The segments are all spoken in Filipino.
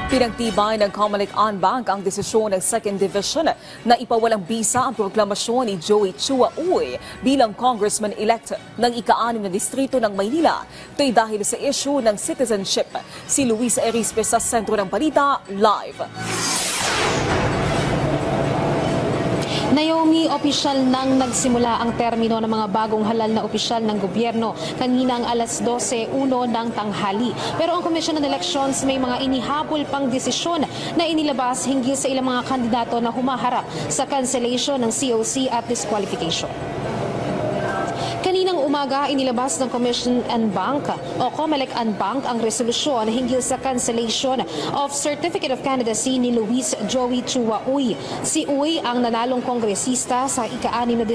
Pinagtibay ng Comelec Bank ang desisyon ng 2nd Division na ipawalang bisa ang proklamasyon ni Joey Chua Uy bilang congressman-elect ng ika-6 na distrito ng Maynila. Ito'y dahil sa issue ng citizenship. Si Luisa Erispe sa Sentro ng Balita, live. Naomi, opisyal nang nagsimula ang termino ng mga bagong halal na opisyal ng gobyerno kaninang alas 12:01 ng tanghali. Pero ang Commission on Elections may mga inihabol pang desisyon na inilabas hinggil sa ilang mga kandidato na humaharap sa cancellation ng COC at disqualification. Kaninang umaga, inilabas ng Commission and Bank o Comelec and Bank ang resolusyon hinggil sa cancellation of Certificate of Candidacy ni Luis Joey Chua Uy. Si Uy ang nanalong kongresista sa ika-6 na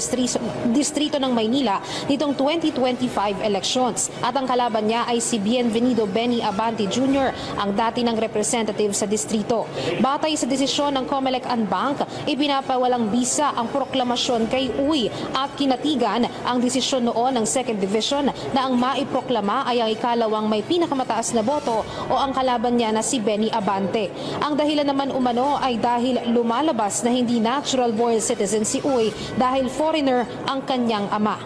distrito ng Maynila nitong 2025 elections. At ang kalaban niya ay si Bienvenido Benny Abante Jr., ang dati ng representative sa distrito. Batay sa desisyon ng Comelec and Bank, ipinapawalang bisa ang proklamasyon kay Uy at kinatigan ang desisyon noon ng 2nd Division na ang maiproklama ay ang ikalawang may pinakamataas na boto o ang kalaban niya na si Benny Abante. Ang dahilan naman umano ay dahil lumalabas na hindi natural born citizen si Uy dahil foreigner ang kanyang ama.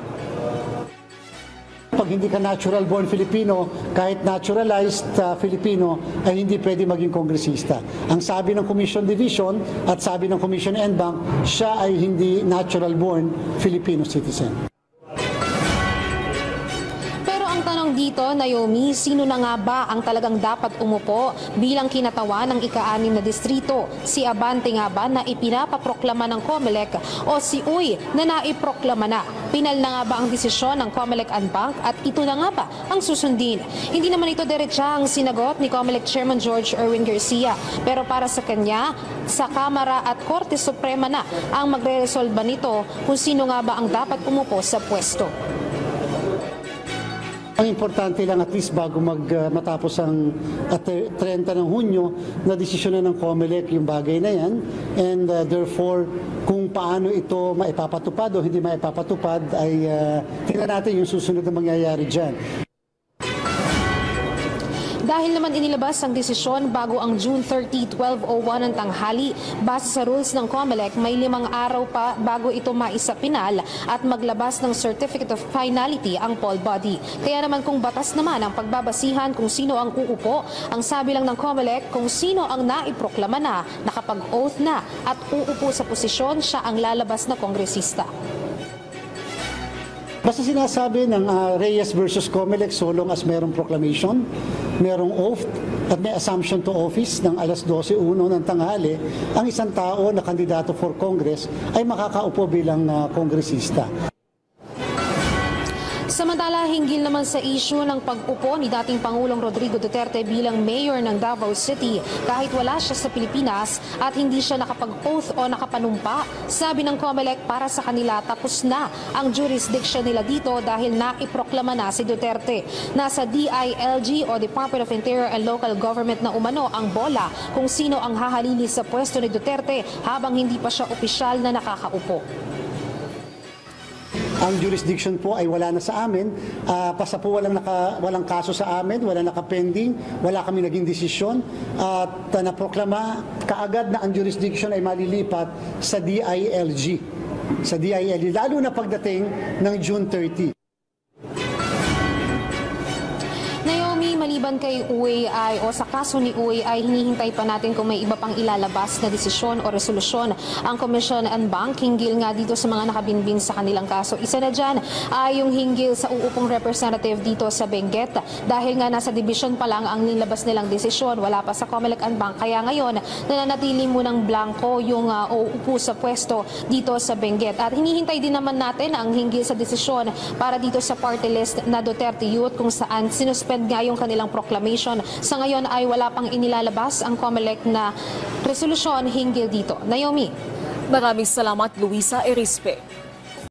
Pag hindi ka natural born Filipino, kahit naturalized Filipino, ay hindi pwede maging kongresista. Ang sabi ng Commission Division at sabi ng Commission and Bank, siya ay hindi natural born Filipino citizen. Dito, Naomi, sino na nga ba ang talagang dapat umupo bilang kinatawan ng ika-6 na distrito? Si Abante nga ba na ipinapaproklama ng Comelec o si Uy na naiproklama na? Pinal na nga ba ang desisyon ng Comelec and Bank at ito na nga ba ang susundin? Hindi naman ito diretsahang sinagot ni Comelec Chairman George Erwin Garcia, pero para sa kanya, sa Kamara at Korte Suprema na ang magre-resolba nito kung sino nga ba ang dapat umupo sa pwesto. Ang importante lang at least bago matapos ang 30 ng Hunyo na desisyon na ng Comelec yung bagay na yan, and therefore kung paano ito maipapatupad o hindi maipapatupad ay tingnan natin yung susunod na mangyayari dyan. Dahil naman inilabas ang desisyon bago ang June 30, 12:01 ng tanghali, base sa rules ng Comelec, may 5 araw pa bago ito maisapinal at maglabas ng Certificate of Finality ang poll body. Kaya naman kung batas naman ang pagbabasihan kung sino ang uupo, ang sabi lang ng Comelec kung sino ang naiproklama na, nakapag-oath na at uupo sa posisyon, siya ang lalabas na kongresista. Basta sinasabi ng Reyes versus Comelec, so long as merong proclamation, merong oath, at may assumption to office ng alas 12:01 ng tanghali, ang isang tao na kandidato for Congress ay makakaupo bilang kongresista. Samantala, hinggil naman sa issue ng pag-upo ni dating Pangulong Rodrigo Duterte bilang mayor ng Davao City, kahit wala siya sa Pilipinas at hindi siya nakapag-oath o nakapanumpa, sabi ng Comelec para sa kanila tapos na ang jurisdiction nila dito dahil naiproklama na si Duterte. Nasa DILG o Department of Interior and Local Government na umano ang bola kung sino ang hahalili sa pwesto ni Duterte habang hindi pa siya opisyal na nakakaupo. Ang jurisdiction po ay wala na sa amin. Basta po walang kaso sa amin, wala nakapending, wala kami naging desisyon. At naproklama kaagad na ang jurisdiction ay malilipat sa DILG. Sa DILG, lalo na pagdating ng June 30. Maliban kay Uy o sa kaso ni Uy ay hinihintay pa natin kung may iba pang ilalabas na desisyon o resolusyon ang Commission and Bank hinggil nga dito sa mga nakabinbin sa kanilang kaso. Isa na dyan ay yung hinggil sa uupong representative dito sa Benguet dahil nga nasa division pa lang ang nilabas nilang desisyon, wala pa sa Comelec and Bank. Kaya ngayon nananatili munang blanco yung uupo sa pwesto dito sa Benguet. At hinihintay din naman natin ang hinggil sa desisyon para dito sa party list na Duterte Youth kung saan sinuspend nga yung kanilang proclamation. Sa ngayon ay wala pang inilalabas ang Comelec na resolusyon hinggil dito. Naomi. Maraming salamat, Luisa Erispe.